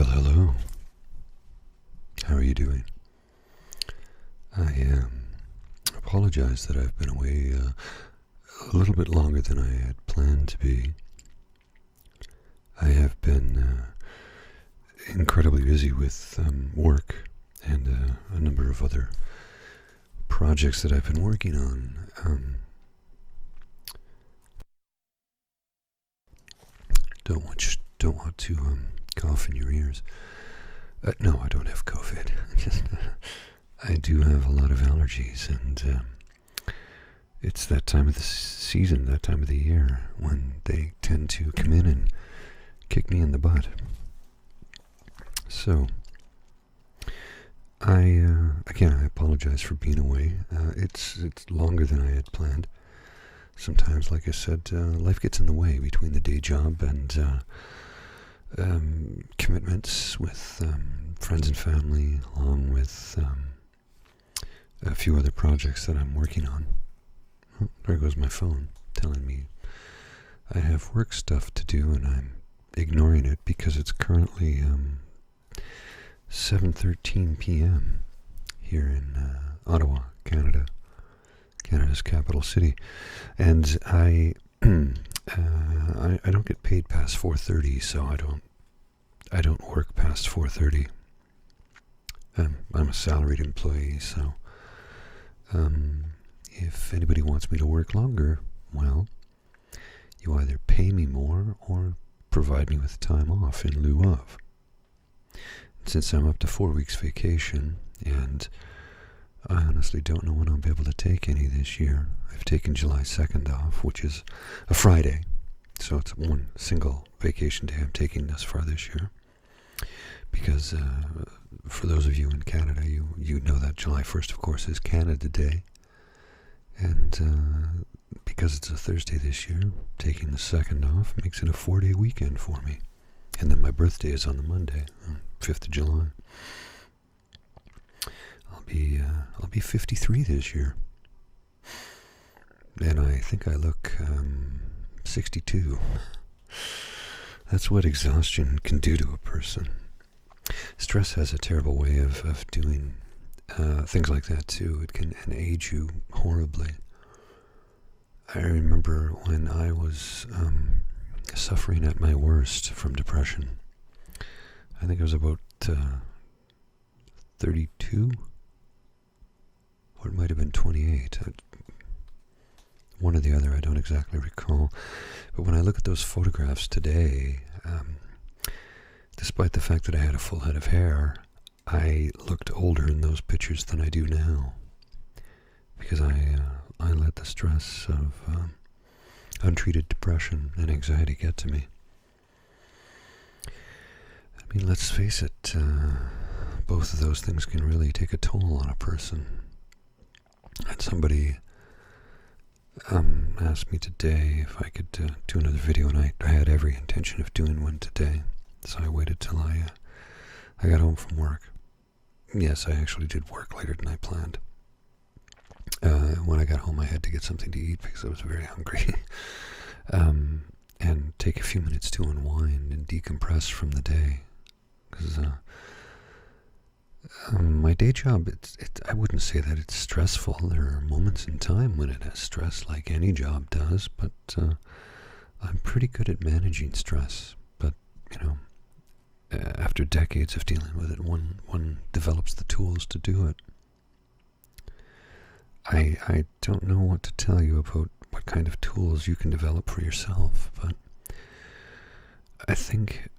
Well, hello. How are you doing? I apologize that I've been away a little bit longer than I had planned to be. I have been incredibly busy with work and a number of other projects that I've been working on. Don't want to cough in your ears. No, I don't have COVID. I do have a lot of allergies, and it's that time of the season, that time of the year, when they tend to come in and kick me in the butt. So, I apologize for being away. It's longer than I had planned. Sometimes, like I said, life gets in the way between the day job and commitments with friends and family, along with a few other projects that I'm working on. Oh, there goes my phone telling me I have work stuff to do, and I'm ignoring it because it's currently 7:13 p.m. here in Ottawa, Canada, Canada's capital city, and I don't get paid past 4:30, so I don't work past 4:30. I'm a salaried employee, so if anybody wants me to work longer, well, you either pay me more or provide me with time off in lieu of. Since I'm up to 4 weeks vacation, and I honestly don't know when I'll be able to take any this year. I've taken July 2nd off, which is a Friday, so it's one single vacation day I'm taking thus far this year. Because for those of you in Canada, you know that July 1st, of course, is Canada Day. And because it's a Thursday this year, taking the 2nd off makes it a 4-day weekend for me. And then my birthday is on the Monday, 5th of July. I'll be 53 this year. And I think I look 62. That's what exhaustion can do to a person. Stress has a terrible way of doing things like that too. It can age you horribly. I remember when I was suffering at my worst from depression. I think I was about 32, or it might have been 28. One or the other, I don't exactly recall. But when I look at those photographs today, despite the fact that I had a full head of hair, I looked older in those pictures than I do now. Because I let the stress of untreated depression and anxiety get to me. I mean, let's face it, both of those things can really take a toll on a person. And somebody asked me today if I could do another video, and I had every intention of doing one today. So I waited till I got home from work. Yes, I actually did work later than I planned. When I got home, I had to get something to eat because I was very hungry. And take a few minutes to unwind and decompress from the day. Because my day job, I wouldn't say that it's stressful. There are moments in time when it has stress, like any job does, but I'm pretty good at managing stress. But, after decades of dealing with it, one develops the tools to do it. I don't know what to tell you about what kind of tools you can develop for yourself, but I think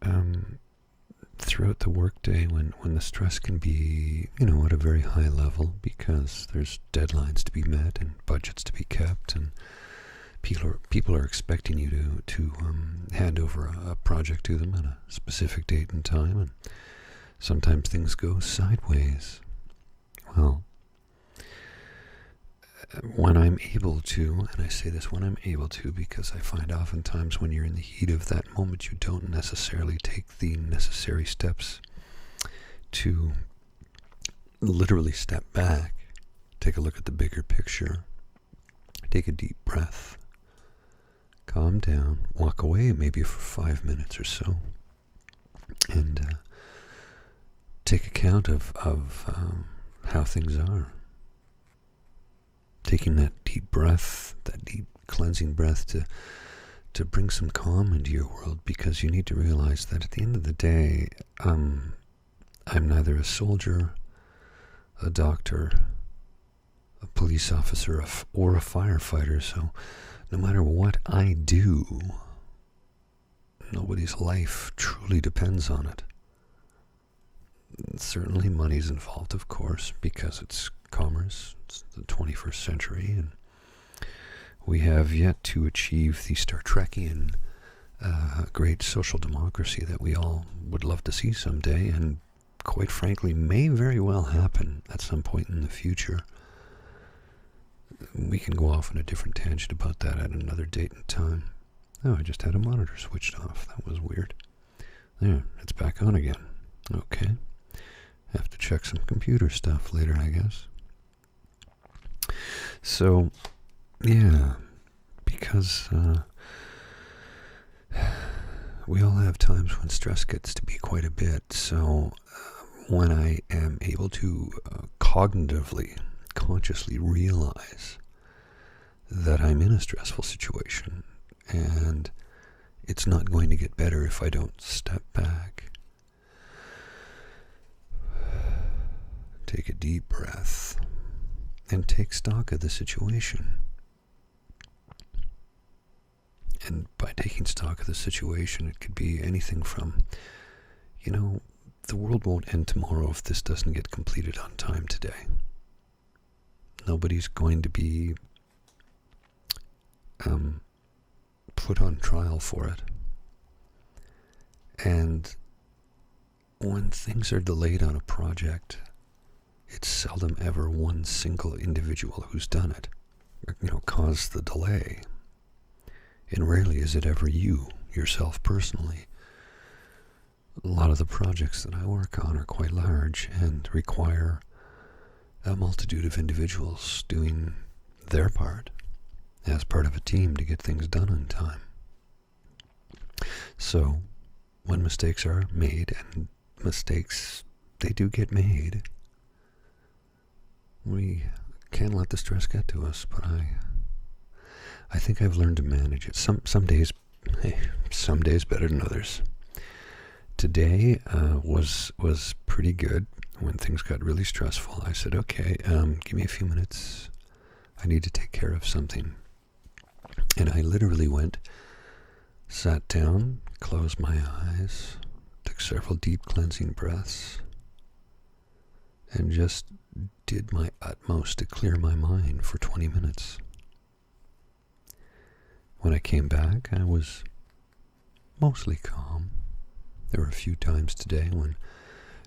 throughout the workday, when the stress can be, at a very high level, because there's deadlines to be met and budgets to be kept, and people are expecting you to hand over a project to them at a specific date and time, and sometimes things go sideways. Well, when I'm able to, and I say this when I'm able to because I find oftentimes when you're in the heat of that moment, you don't necessarily take the necessary steps to literally step back, take a look at the bigger picture, take a deep breath, calm down, walk away maybe for 5 minutes or so, and take account of how things are. Taking that deep breath, that deep cleansing breath to bring some calm into your world, because you need to realize that at the end of the day, I'm neither a soldier, a doctor, a police officer, or a firefighter, so no matter what I do, nobody's life truly depends on it. Certainly money's involved, of course, because it's commerce, it's the 21st century, and we have yet to achieve the Star Trekian great social democracy that we all would love to see someday, and quite frankly may very well happen at some point in the future. We can go off on a different tangent about that at another date and time. Oh, I just had a monitor switched off. That was weird. There, it's back on again. Okay. Have to check some computer stuff later, I guess. So, yeah, because we all have times when stress gets to be quite a bit. So when I am able to cognitively, consciously realize that I'm in a stressful situation and it's not going to get better if I don't step back, take a deep breath, and take stock of the situation. And by taking stock of the situation, it could be anything from, the world won't end tomorrow if this doesn't get completed on time today. Nobody's going to be put on trial for it. And when things are delayed on a project, it's seldom ever one single individual who's done it, caused the delay. And rarely is it ever you, yourself personally. A lot of the projects that I work on are quite large and require a multitude of individuals doing their part as part of a team to get things done on time. So, when mistakes are made, and mistakes, they do get made, we can't let the stress get to us, but I think I've learned to manage it. Some days better than others. Today was pretty good. When things got really stressful, I said, okay, give me a few minutes. I need to take care of something. And I literally went, sat down, closed my eyes, took several deep cleansing breaths, and just did my utmost to clear my mind for 20 minutes. When I came back, I was mostly calm. There were a few times today when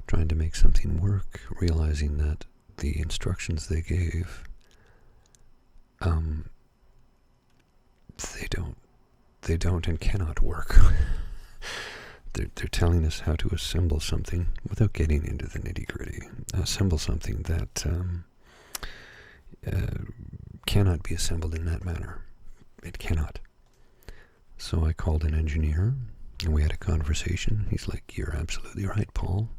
trying to make something work, realizing that the instructions they gave, they don't and cannot work. They're telling us how to assemble something without getting into the nitty-gritty. Assemble something that cannot be assembled in that manner. It cannot. So I called an engineer, and we had a conversation. He's like, "You're absolutely right, Paul.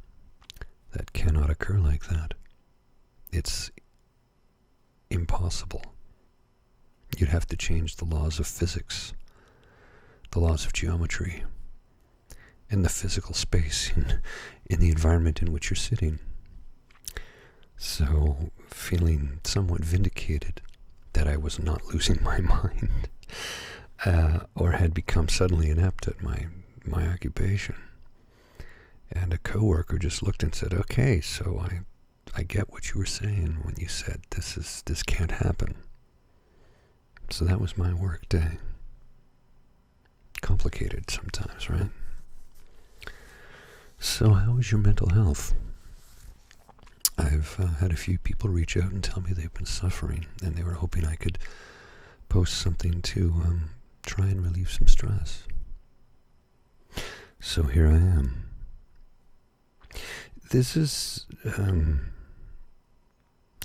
That cannot occur like that. It's impossible. You'd have to change the laws of physics, the laws of geometry, and the physical space in the environment in which you're sitting." So, feeling somewhat vindicated that I was not losing my mind, or had become suddenly inept at my occupation. And a coworker just looked and said, "Okay, so I get what you were saying when you said this can't happen." So that was my work day. Complicated sometimes, right? So how is your mental health? I've had a few people reach out and tell me they've been suffering, and they were hoping I could post something to try and relieve some stress. So here I am. This is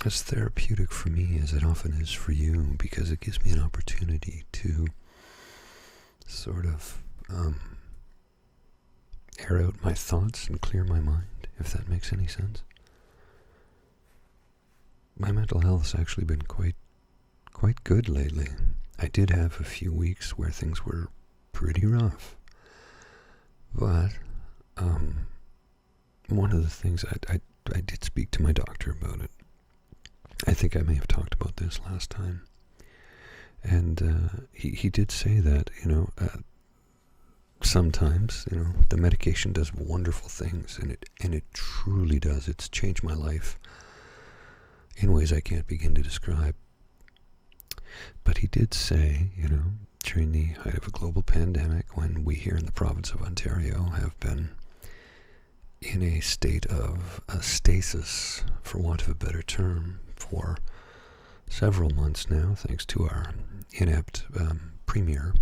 as therapeutic for me as it often is for you, because it gives me an opportunity to sort of air out my thoughts and clear my mind if that makes any sense. My mental health's actually been quite good lately. I did have a few weeks where things were pretty rough. But one of the things I did speak to my doctor about it. I think I may have talked about this last time. And he did say that, sometimes, the medication does wonderful things, and it truly does. It's changed my life in ways I can't begin to describe. But he did say, during the height of a global pandemic, when we here in the province of Ontario have been in a state of stasis, for want of a better term, for several months now, thanks to our inept premier.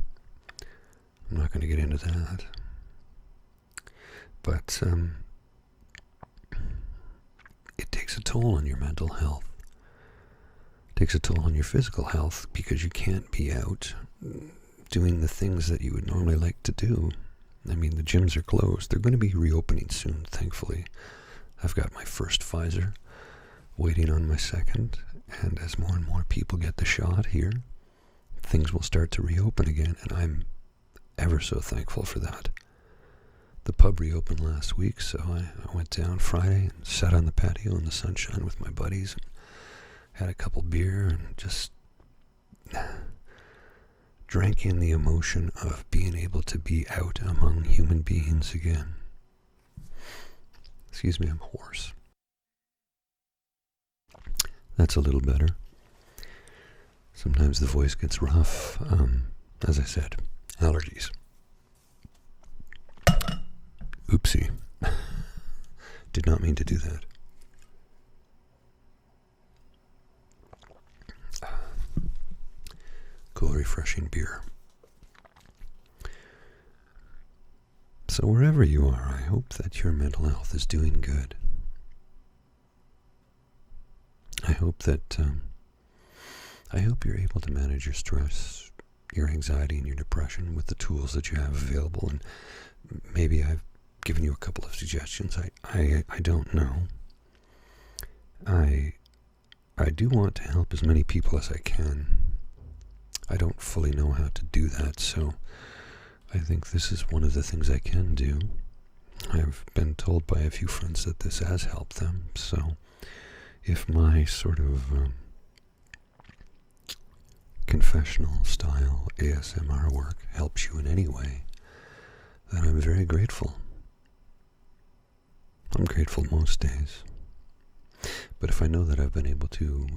I'm not going to get into that. But it takes a toll on your mental health. It takes a toll on your physical health because you can't be out doing the things that you would normally like to do. I mean, the gyms are closed. They're going to be reopening soon, thankfully. I've got my first Pfizer, waiting on my second, and as more and more people get the shot here, things will start to reopen again, and I'm ever so thankful for that. The pub reopened last week, so I went down Friday and sat on the patio in the sunshine with my buddies, and had a couple beer, and just drank in the emotion of being able to be out among human beings again. Excuse me, I'm hoarse. That's a little better. Sometimes the voice gets rough. As I said, allergies. Oopsie. Did not mean to do that. Cool, refreshing beer. So wherever you are, I hope that your mental health is doing good. I hope that I hope you're able to manage your stress, your anxiety, and your depression with the tools that you have available. And maybe I've given you a couple of suggestions. I don't know. I do want to help as many people as I can. I don't fully know how to do that, so I think this is one of the things I can do. I've been told by a few friends that this has helped them, so if my sort of confessional style ASMR work helps you in any way, then I'm very grateful. I'm grateful most days. But if I know that I've been able to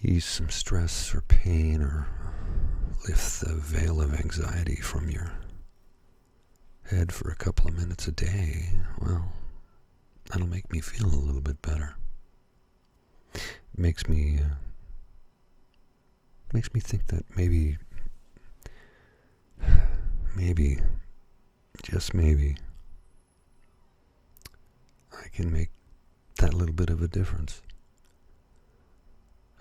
ease some stress or pain or lift the veil of anxiety from your head for a couple of minutes a day, well, that'll make me feel a little bit better. It makes me think that maybe, just maybe, I can make that little bit of a difference.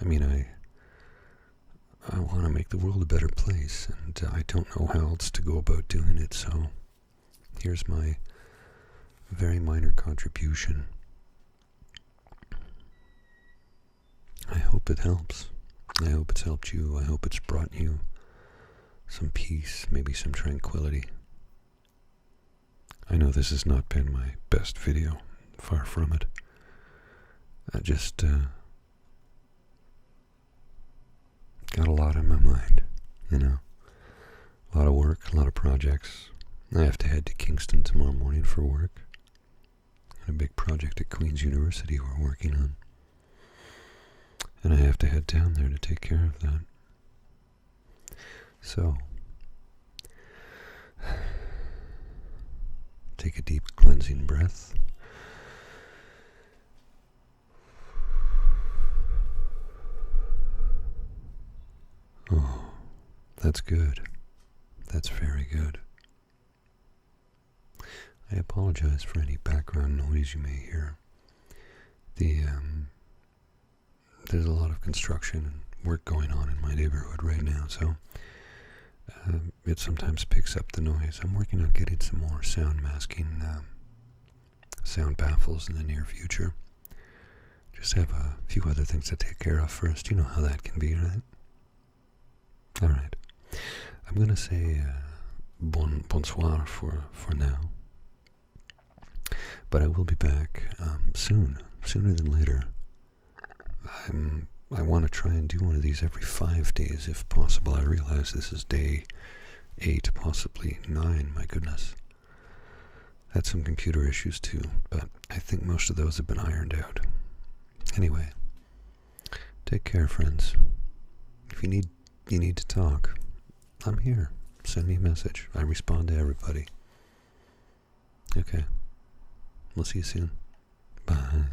I mean, I want to make the world a better place, and I don't know how else to go about doing it, so here's my very minor contribution. I hope it helps. I hope it's helped you. I hope it's brought you some peace, maybe some tranquility. I know this has not been my best video, far from it. I just got a lot on my mind, a lot of work, a lot of projects. I have to head to Kingston tomorrow morning for work. Got a big project at Queen's University we're working on. And I have to head down there to take care of that. So, take a deep cleansing breath. Oh, that's good. That's very good. I apologize for any background noise you may hear. There's a lot of construction and work going on in my neighborhood right now, so It sometimes picks up the noise. I'm working on getting some more sound masking, sound baffles in the near future. Just have a few other things to take care of first. You know how that can be, right? Alright. I'm going to say bonsoir for now. But I will be back soon, sooner than later. I want to try and do one of these every 5 days if possible. I realize this is day 8, possibly 9, my goodness. Had some computer issues too, but I think most of those have been ironed out. Anyway, take care, friends. If you need to talk, I'm here. Send me a message. I respond to everybody. Okay. We'll see you soon. Bye.